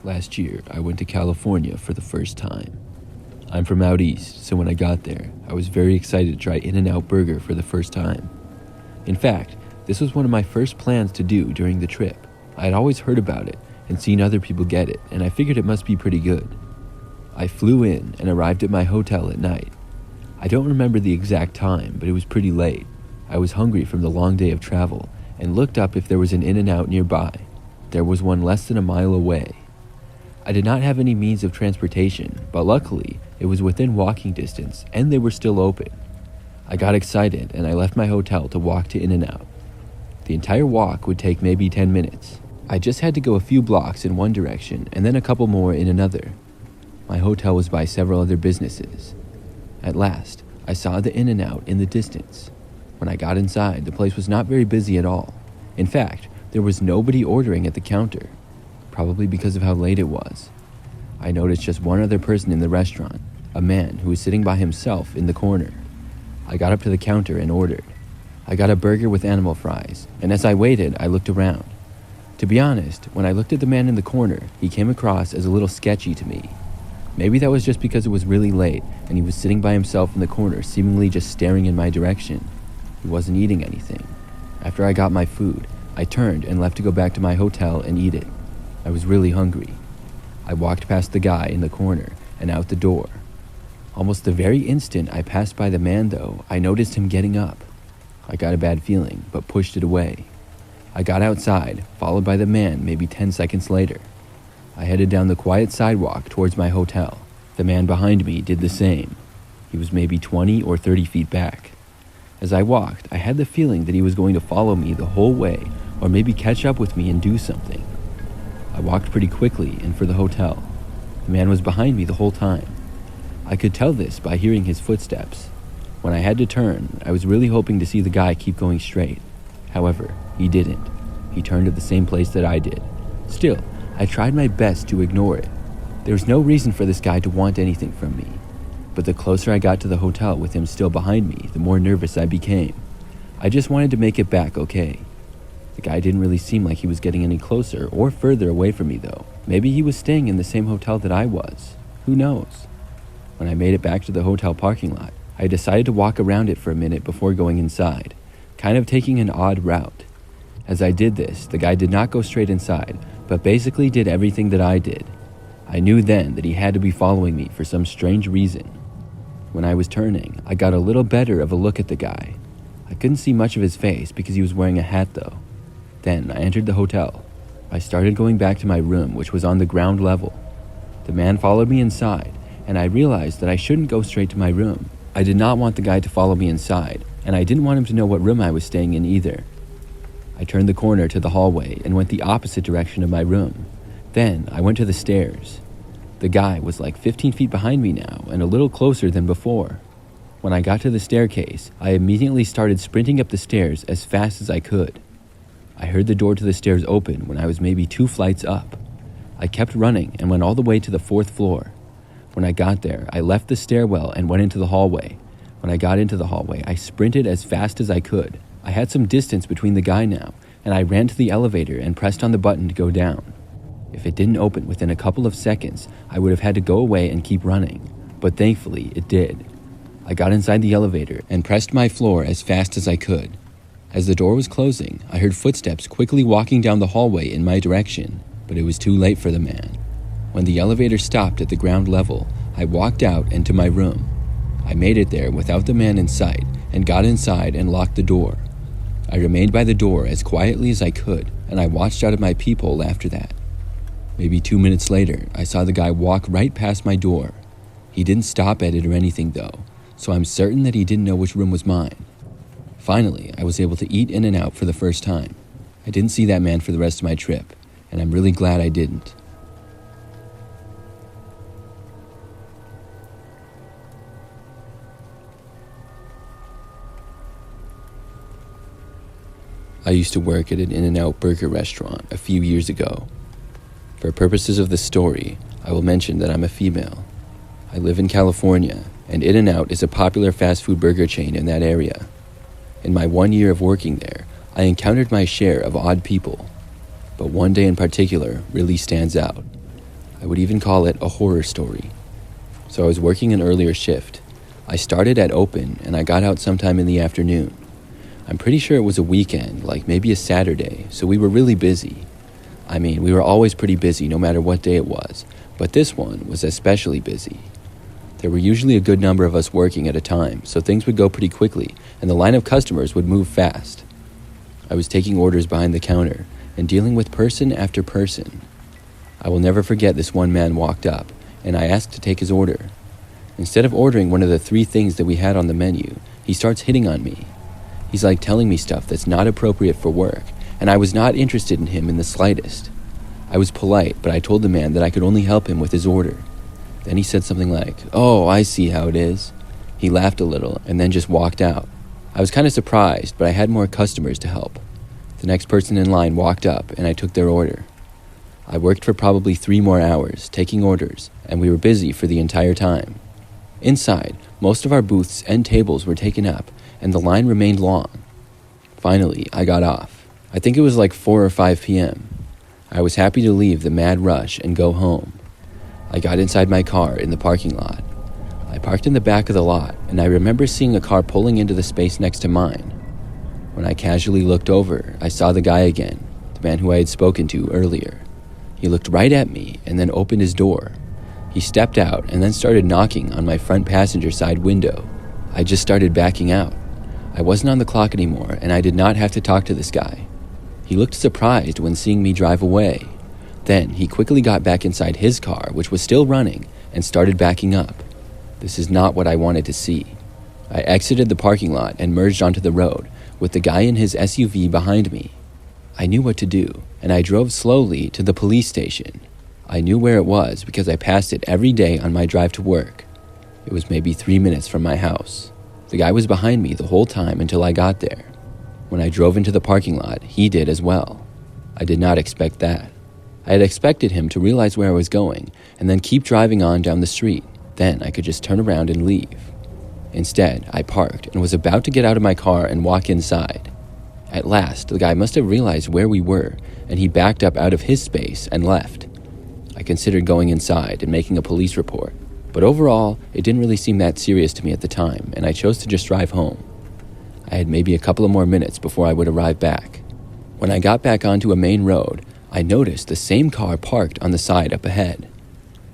Last year, I went to California for the first time. I'm from out east, so when I got there, I was very excited to try In-N-Out Burger for the first time. In fact, this was one of my first plans to do during the trip. I had always heard about it and seen other people get it, and I figured it must be pretty good. I flew in and arrived at my hotel at night. I don't remember the exact time, but it was pretty late. I was hungry from the long day of travel and looked up if there was an In-N-Out nearby. There was one less than a mile away. I did not have any means of transportation, but luckily it was within walking distance and they were still open. I got excited and I left my hotel to walk to In-N-Out. The entire walk would take maybe 10 minutes. I just had to go a few blocks in one direction and then a couple more in another. My hotel was by several other businesses. At last, I saw the In-N-Out in the distance. When I got inside, the place was not very busy at all. In fact, there was nobody ordering at the counter, probably because of how late it was. I noticed just one other person in the restaurant, a man who was sitting by himself in the corner. I got up to the counter and ordered. I got a burger with animal fries, and as I waited, I looked around. To be honest, when I looked at the man in the corner, he came across as a little sketchy to me. Maybe that was just because it was really late and he was sitting by himself in the corner, seemingly just staring in my direction. He wasn't eating anything. After I got my food, I turned and left to go back to my hotel and eat it. I was really hungry. I walked past the guy in the corner and out the door. Almost the very instant I passed by the man, though, I noticed him getting up. I got a bad feeling, but pushed it away. I got outside, followed by the man maybe 10 seconds later. I headed down the quiet sidewalk towards my hotel. The man behind me did the same. He was maybe 20 or 30 feet back. As I walked, I had the feeling that he was going to follow me the whole way, or maybe catch up with me and do something. I walked pretty quickly and for the hotel. The man was behind me the whole time. I could tell this by hearing his footsteps. When I had to turn, I was really hoping to see the guy keep going straight. However, he didn't. He turned at the same place that I did. Still, I tried my best to ignore it. There was no reason for this guy to want anything from me. But the closer I got to the hotel with him still behind me, the more nervous I became. I just wanted to make it back okay. The guy didn't really seem like he was getting any closer or further away from me though. Maybe he was staying in the same hotel that I was. Who knows? When I made it back to the hotel parking lot, I decided to walk around it for a minute before going inside, kind of taking an odd route. As I did this, the guy did not go straight inside, but basically did everything that I did. I knew then that he had to be following me for some strange reason. When I was turning, I got a little better of a look at the guy. I couldn't see much of his face because he was wearing a hat though. Then I entered the hotel. I started going back to my room, which was on the ground level. The man followed me inside, and I realized that I shouldn't go straight to my room. I did not want the guy to follow me inside, and I didn't want him to know what room I was staying in either. I turned the corner to the hallway and went the opposite direction of my room. Then I went to the stairs. The guy was like 15 feet behind me now and a little closer than before. When I got to the staircase, I immediately started sprinting up the stairs as fast as I could. I heard the door to the stairs open when I was maybe 2 flights up. I kept running and went all the way to the 4th floor. When I got there, I left the stairwell and went into the hallway. When I got into the hallway, I sprinted as fast as I could. I had some distance between the guy now, and I ran to the elevator and pressed on the button to go down. If it didn't open within a couple of seconds, I would have had to go away and keep running, but thankfully it did. I got inside the elevator and pressed my floor as fast as I could. As the door was closing, I heard footsteps quickly walking down the hallway in my direction, but it was too late for the man. When the elevator stopped at the ground level, I walked out and to my room. I made it there without the man in sight and got inside and locked the door. I remained by the door as quietly as I could, and I watched out of my peephole after that. Maybe 2 minutes later, I saw the guy walk right past my door. He didn't stop at it or anything though, so I'm certain that he didn't know which room was mine. Finally, I was able to eat In-N-Out for the first time. I didn't see that man for the rest of my trip, and I'm really glad I didn't. I used to work at an In-N-Out burger restaurant a few years ago. For purposes of this story, I will mention that I'm a female. I live in California, and In-N-Out is a popular fast food burger chain in that area. In my 1 year of working there, I encountered my share of odd people, but one day in particular really stands out. I would even call it a horror story. So I was working an earlier shift. I started at open and I got out sometime in the afternoon. I'm pretty sure it was a weekend, like maybe a Saturday, so we were really busy. I mean, we were always pretty busy no matter what day it was, but this one was especially busy. There were usually a good number of us working at a time, so things would go pretty quickly and the line of customers would move fast. I was taking orders behind the counter and dealing with person after person. I will never forget this one man walked up and I asked to take his order. Instead of ordering one of the 3 things that we had on the menu, he starts hitting on me. He's like telling me stuff that's not appropriate for work, and I was not interested in him in the slightest. I was polite, but I told the man that I could only help him with his order. Then he said something like, "Oh, I see how it is." He laughed a little and then just walked out. I was kind of surprised, but I had more customers to help. The next person in line walked up and I took their order. I worked for probably 3 more hours, taking orders, and we were busy for the entire time. Inside, most of our booths and tables were taken up, and the line remained long. Finally, I got off. I think it was like 4 or 5 p.m. I was happy to leave the mad rush and go home. I got inside my car in the parking lot. I parked in the back of the lot, and I remember seeing a car pulling into the space next to mine. When I casually looked over, I saw the guy again, the man who I had spoken to earlier. He looked right at me and then opened his door. He stepped out and then started knocking on my front passenger side window. I just started backing out. I wasn't on the clock anymore, and I did not have to talk to this guy. He looked surprised when seeing me drive away. Then he quickly got back inside his car, which was still running, and started backing up. This is not what I wanted to see. I exited the parking lot and merged onto the road, with the guy in his SUV behind me. I knew what to do, and I drove slowly to the police station. I knew where it was because I passed it every day on my drive to work. It was maybe 3 minutes from my house. The guy was behind me the whole time until I got there. When I drove into the parking lot, he did as well. I did not expect that. I had expected him to realize where I was going and then keep driving on down the street. Then I could just turn around and leave. Instead, I parked and was about to get out of my car and walk inside. At last, the guy must have realized where we were, and he backed up out of his space and left. I considered going inside and making a police report, but overall, it didn't really seem that serious to me at the time, and I chose to just drive home. I had maybe a couple of more minutes before I would arrive back. When I got back onto a main road, I noticed the same car parked on the side up ahead.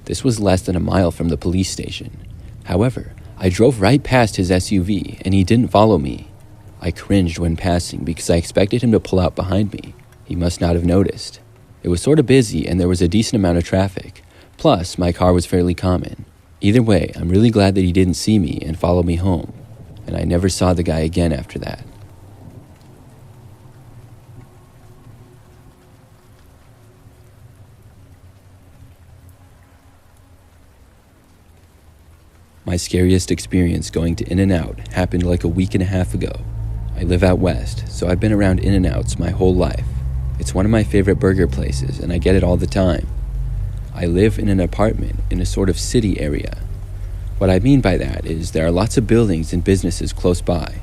This was less than a mile from the police station. However, I drove right past his SUV, and he didn't follow me. I cringed when passing because I expected him to pull out behind me. He must not have noticed. It was sort of busy and there was a decent amount of traffic. Plus, my car was fairly common. Either way, I'm really glad that he didn't see me and follow me home. And I never saw the guy again after that. My scariest experience going to In-N-Out happened like a week and a half ago. I live out west, so I've been around In-N-Outs my whole life. It's one of my favorite burger places, and I get it all the time. I live in an apartment in a sort of city area. What I mean by that is there are lots of buildings and businesses close by.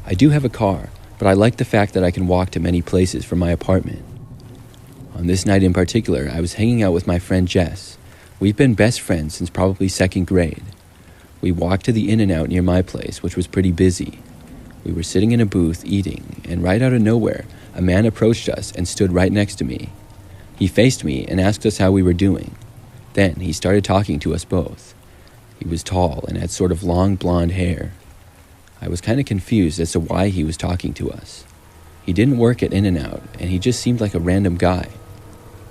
I do have a car, but I like the fact that I can walk to many places from my apartment. On this night in particular, I was hanging out with my friend Jess. We've been best friends since probably 2nd grade. We walked to the In-N-Out near my place, which was pretty busy. We were sitting in a booth eating, and right out of nowhere, a man approached us and stood right next to me. He faced me and asked us how we were doing. Then he started talking to us both. He was tall and had sort of long blonde hair. I was kind of confused as to why he was talking to us. He didn't work at In-N-Out, and he just seemed like a random guy.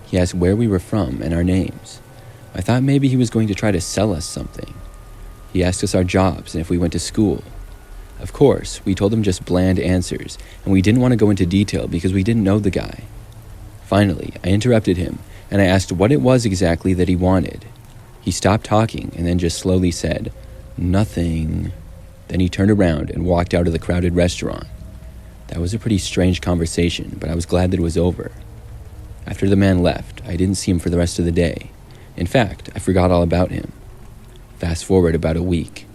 He asked where we were from and our names. I thought maybe he was going to try to sell us something. He asked us our jobs and if we went to school. Of course, we told him just bland answers, and we didn't want to go into detail because we didn't know the guy. Finally, I interrupted him, and I asked what it was exactly that he wanted. He stopped talking and then just slowly said, "Nothing." Then he turned around and walked out of the crowded restaurant. That was a pretty strange conversation, but I was glad that it was over. After the man left, I didn't see him for the rest of the day. In fact, I forgot all about him. Fast forward about a week.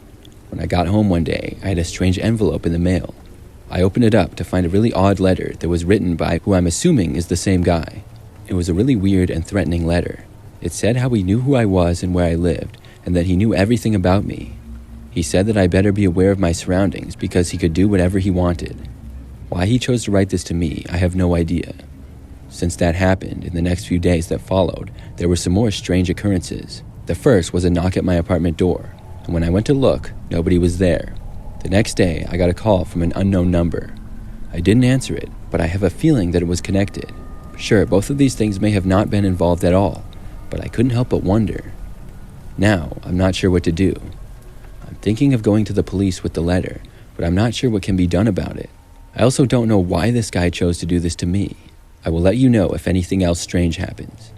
When I got home one day, I had a strange envelope in the mail. I opened it up to find a really odd letter that was written by who I'm assuming is the same guy. It was a really weird and threatening letter. It said how he knew who I was and where I lived, and that he knew everything about me. He said that I better be aware of my surroundings because he could do whatever he wanted. Why he chose to write this to me, I have no idea. Since that happened, in the next few days that followed, there were some more strange occurrences. The first was a knock at my apartment door, and when I went to look, nobody was there. The next day, I got a call from an unknown number. I didn't answer it, but I have a feeling that it was connected. Sure, both of these things may have not been involved at all, but I couldn't help but wonder. Now, I'm not sure what to do. I'm thinking of going to the police with the letter, but I'm not sure what can be done about it. I also don't know why this guy chose to do this to me. I will let you know if anything else strange happens.